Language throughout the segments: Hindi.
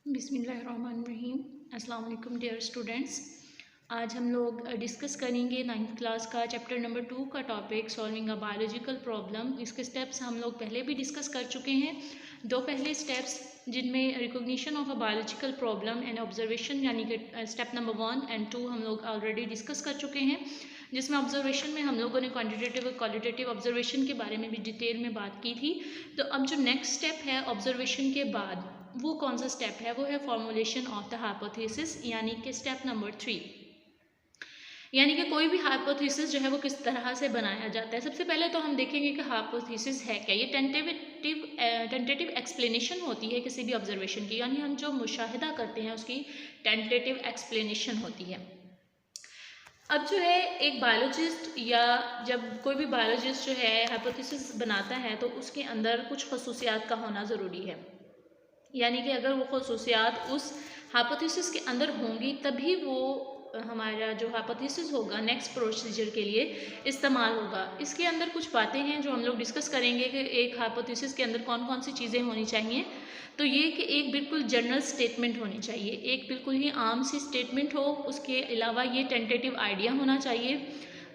बिस्मिल्लाहिर्रहमानिर्रहीम। अस्सलाम वालेकुम डियर स्टूडेंट्स। आज हम लोग डिस्कस करेंगे 9th क्लास का चैप्टर नंबर 2 का topic solving a biological problem. इसके स्टेप्स हम लोग पहले भी डिस्कस कर चुके हैं। दो पहले स्टेप्स जिनमें recognition of a biological problem and observation यानी कि स्टेप नंबर 1 एंड 2 हम लोग ऑलरेडी डिस्कस कर चुके हैं, जिसमें ऑब्जर्वेशन में हम लोगों ने क्वान्टिटेटिव और क्वालिटेटिव ऑब्जर्वेशन के बारे में भी डिटेल में बात की थी। तो अब जो नेक्स्ट स्टेप है ऑब्जर्वेशन के बाद, वो कौन सा स्टेप है? वो है फॉर्मुलेशन ऑफ द हाइपोथेसिस यानी कि स्टेप नंबर 3। यानी कि कोई भी हाइपोथेसिस जो है वो किस तरह से बनाया जाता है। सबसे पहले तो हम देखेंगे कि हाइपोथेसिस है क्या। ये टेंटेटिव एक्सप्लेनेशन होती है किसी भी ऑब्जर्वेशन की, यानी हम जो मुशाहिदा करते हैं उसकी टेंटेटिव एक्सप्लेनेशन होती है। अब जो है एक बायोलॉजिस्ट या जब कोई भी बायोलॉजिस्ट जो है हाइपोथेसिस बनाता है तो उसके अंदर कुछ खसूसियात का होना ज़रूरी है। यानी कि अगर वो खसूसियात उस हाइपोथेसिस के अंदर होंगी तभी वो हमारा जो हाइपोथेसिस होगा नेक्स्ट प्रोसीजर के लिए इस्तेमाल होगा। इसके अंदर कुछ बातें हैं जो हम लोग डिस्कस करेंगे कि एक हाइपोथेसिस के अंदर कौन कौन सी चीज़ें होनी चाहिए। तो ये कि एक बिल्कुल जनरल स्टेटमेंट होनी चाहिए, एक बिल्कुल ही आम सी स्टेटमेंट हो। उसके अलावा ये टेंटेटिव आइडिया होना चाहिए।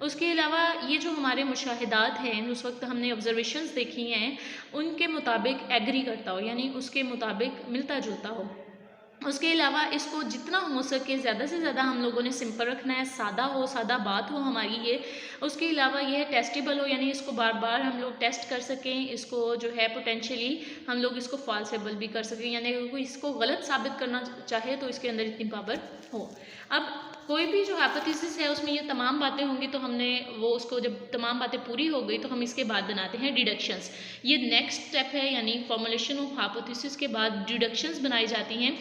उसके अलावा ये जो हमारे मुशाहिदात हैं, उस वक्त हमने ऑब्जर्वेशंस देखी हैं, उनके मुताबिक एग्री करता हो, यानी उसके मुताबिक मिलता जुलता हो। उसके अलावा इसको जितना हो सके ज़्यादा से ज़्यादा हम लोगों ने सिंपल रखना है, सादा हो, सादा बात हो हमारी ये। उसके अलावा ये है टेस्टेबल हो, यानी इसको बार बार हम लोग टेस्ट कर सकें। इसको जो है पोटेंशियली हम लोग इसको फॉल्सेबल भी कर सकें, यानी कोई इसको गलत साबित करना चाहे तो इसके अंदर इतनी पावर हो। अब कोई भी जो हाइपोथेसिस है उसमें ये तमाम बातें होंगी, तो हमने वो उसको जब तमाम बातें पूरी हो गई तो हम इसके बाद बनाते हैं डिडक्शंस। ये नेक्स्ट स्टेप है, यानी फॉर्मुलेशन ऑफ हाइपोथेसिस के बाद डिडक्शंस बनाई जाती हैं।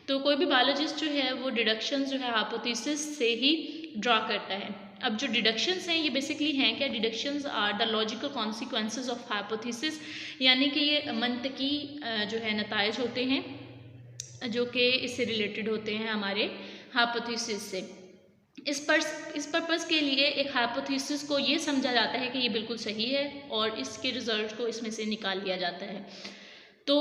तो कोई भी बायोलॉजिस्ट जो है वो डिडक्शंस जो है हाइपोथेसिस से ही ड्रा करता है। अब जो डिडक्शंस हैं ये बेसिकली हैं क्या? Deductions are the logical consequences of hypothesis, यानी कि ये मंतकी जो है नताइज होते हैं जो कि इससे रिलेटेड होते हैं हमारे हाइपोथेसिस से। इस पर्पज़ के लिए एक हाइपोथेसिस को ये समझा जाता है कि ये बिल्कुल सही है और इसके रिजल्ट को इसमें से निकाल लिया जाता है। तो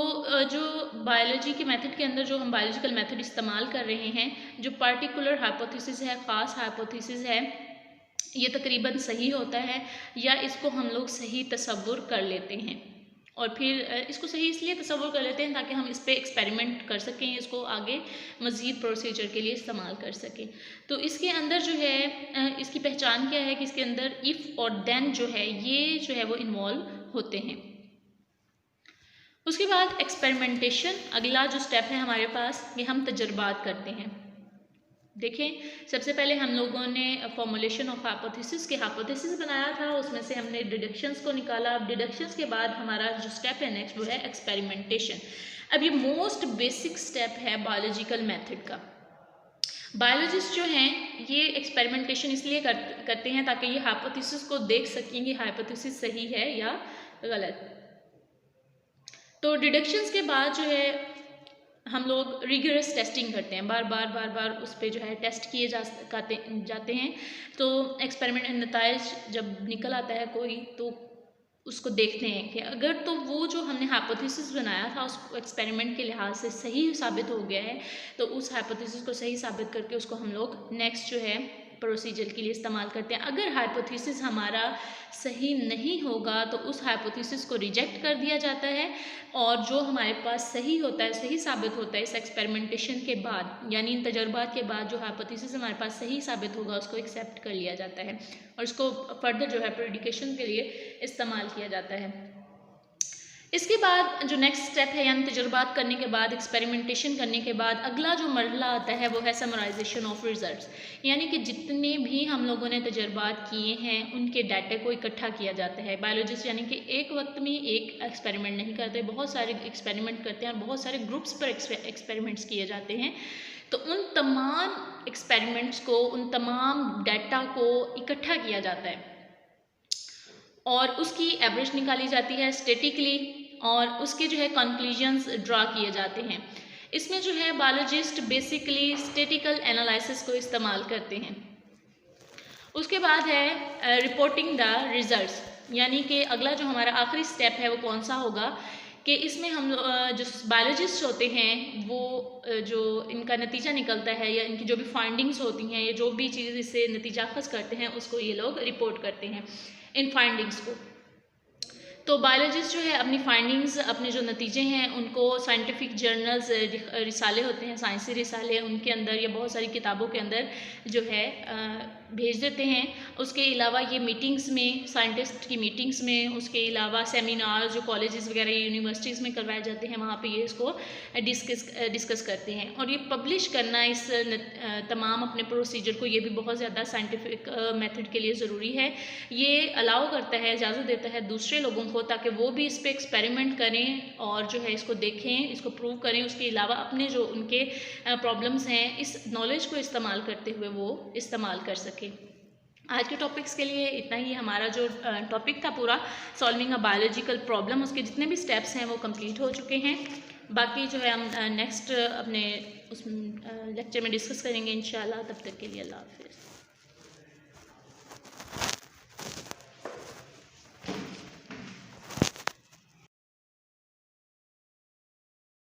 जो बायोलॉजी के मेथड के अंदर जो हम बायोलॉजिकल मेथड इस्तेमाल कर रहे हैं, जो पार्टिकुलर हाइपोथेसिस है, ख़ास हाइपोथेसिस है, ये तकरीबन सही होता है या इसको हम लोग सही तसव्वुर कर लेते हैं। और फिर इसको सही इसलिए तसव्वुर कर लेते हैं ताकि हम इस पर एक्सपेरिमेंट कर सकें, इसको आगे मज़ीद प्रोसीजर के लिए इस्तेमाल कर सकें। तो इसके अंदर जो है इसकी पहचान क्या है कि इसके अंदर इफ़ और देन जो है ये जो है वो इन्वॉल्व होते हैं। उसके बाद एक्सपेरिमेंटेशन, अगला जो स्टेप है हमारे पास, ये हम तजर्बात करते हैं। देखें, सबसे पहले हम लोगों ने फॉर्मुलेशन ऑफ हाइपोथेसिस के हाइपोथेसिस बनाया था, उसमें से हमने डिडक्शंस को निकाला। अब डिडक्शंस के बाद हमारा जो स्टेप है नेक्स्ट वो है एक्सपेरिमेंटेशन। अब ये मोस्ट बेसिक स्टेप है बायोलॉजिकल मेथड का। बायोलॉजिस्ट जो हैं ये एक्सपेरिमेंटेशन इसलिए करते हैं ताकि ये हाइपोथेसिस को देख सकें कि हाइपोथेसिस सही है या गलत। तो डिडक्शंस के बाद जो है हम लोग रिगरस टेस्टिंग करते हैं, बार बार उस पर जो है टेस्ट किए जाते हैं। तो एक्सपेरिमेंट नताइज जब निकल आता है कोई, तो उसको देखते हैं कि अगर तो वो जो हमने हाइपोथेसिस बनाया था उस एक्सपेरिमेंट के लिहाज से सही साबित हो गया है, तो उस हाइपोथेसिस को सही साबित करके उसको हम लोग नेक्स्ट जो है प्रोसीजर के लिए इस्तेमाल करते हैं। अगर हाइपोथेसिस हमारा सही नहीं होगा तो उस हाइपोथेसिस को रिजेक्ट कर दिया जाता है, और जो हमारे पास सही होता है, सही साबित होता है इस एक्सपेरिमेंटेशन के बाद, यानी इन तजर्बात के बाद जो हाइपोथेसिस हमारे पास सही साबित होगा उसको एक्सेप्ट कर लिया जाता है और इसको फर्दर जो है प्रेडिकेशन के लिए इस्तेमाल किया जाता है। इसके बाद जो नेक्स्ट स्टेप है, यानी तजुर्बात करने के बाद, एक्सपेरिमेंटेशन करने के बाद अगला जो मरहला आता है वो है समराइजेशन ऑफ रिजल्ट्स। यानी कि जितने भी हम लोगों ने तजुर्बात किए हैं उनके डाटा को इकट्ठा किया जाता है। बायोलॉजिस्ट यानी कि एक वक्त में एक एक्सपेरिमेंट नहीं करते, बहुत सारे एक्सपेरिमेंट करते हैं और बहुत सारे ग्रुप्स पर एक्सपेरिमेंट्स किए जाते हैं। तो उन तमाम एक्सपेरिमेंट्स को, उन तमाम डाटा को इकट्ठा किया जाता है और उसकी एवरेज निकाली जाती है स्टैटिकली, और उसके जो है कंक्लूजन्स ड्रा किए जाते हैं। इसमें जो है बायोलॉजिस्ट बेसिकली स्टैटिकल एनालिसिस को इस्तेमाल करते हैं। उसके बाद है रिपोर्टिंग द रिजल्ट्स, यानी कि अगला जो हमारा आखिरी स्टेप है वो कौन सा होगा कि इसमें हम जो बायोलॉजिस्ट होते हैं वो जो इनका नतीजा निकलता है या इनकी जो भी फाइंडिंग्स होती हैं या जो भी चीज़ इससे नतीजा अखज़ करते हैं उसको ये लोग रिपोर्ट करते हैं इन फाइंडिंग्स को। तो बायोलॉजिस्ट जो है अपनी फाइंडिंग्स, अपने जो नतीजे हैं उनको साइंटिफिक जर्नल्स, रिसाले होते हैं, साइंसी रिसाले, उनके अंदर या बहुत सारी किताबों के अंदर जो है भेज देते हैं। उसके अलावा ये मीटिंग्स में, साइंटिस्ट की मीटिंग्स में, उसके अलावा सेमिनार जो कॉलेजेस वगैरह यूनिवर्सिटीज़ में करवाए जाते हैं वहाँ पे ये इसको डिस्कस करते हैं। और ये पब्लिश करना इस तमाम अपने प्रोसीजर को, ये भी बहुत ज़्यादा साइंटिफिक मेथड के लिए ज़रूरी है। ये अलाउ करता है, इजाज़त देता है दूसरे लोगों को ताकि वो भी इस पर एक्सपेरिमेंट करें और जो है इसको देखें, इसको प्रूव करें। उसके अलावा अपने जो उनके प्रॉब्लम्स हैं इस नॉलेज को इस्तेमाल करते हुए वो इस्तेमाल कर सकें। आज के टॉपिक्स के लिए इतना ही। हमारा जो टॉपिक था पूरा सॉल्विंग अ बायोलॉजिकल प्रॉब्लम, उसके जितने भी स्टेप्स हैं वो कंप्लीट हो चुके हैं। बाकी जो है हम नेक्स्ट अपने उस लेक्चर में डिस्कस करेंगे इंशाल्लाह। तब तक के लिए अल्लाह हाफ़िज़।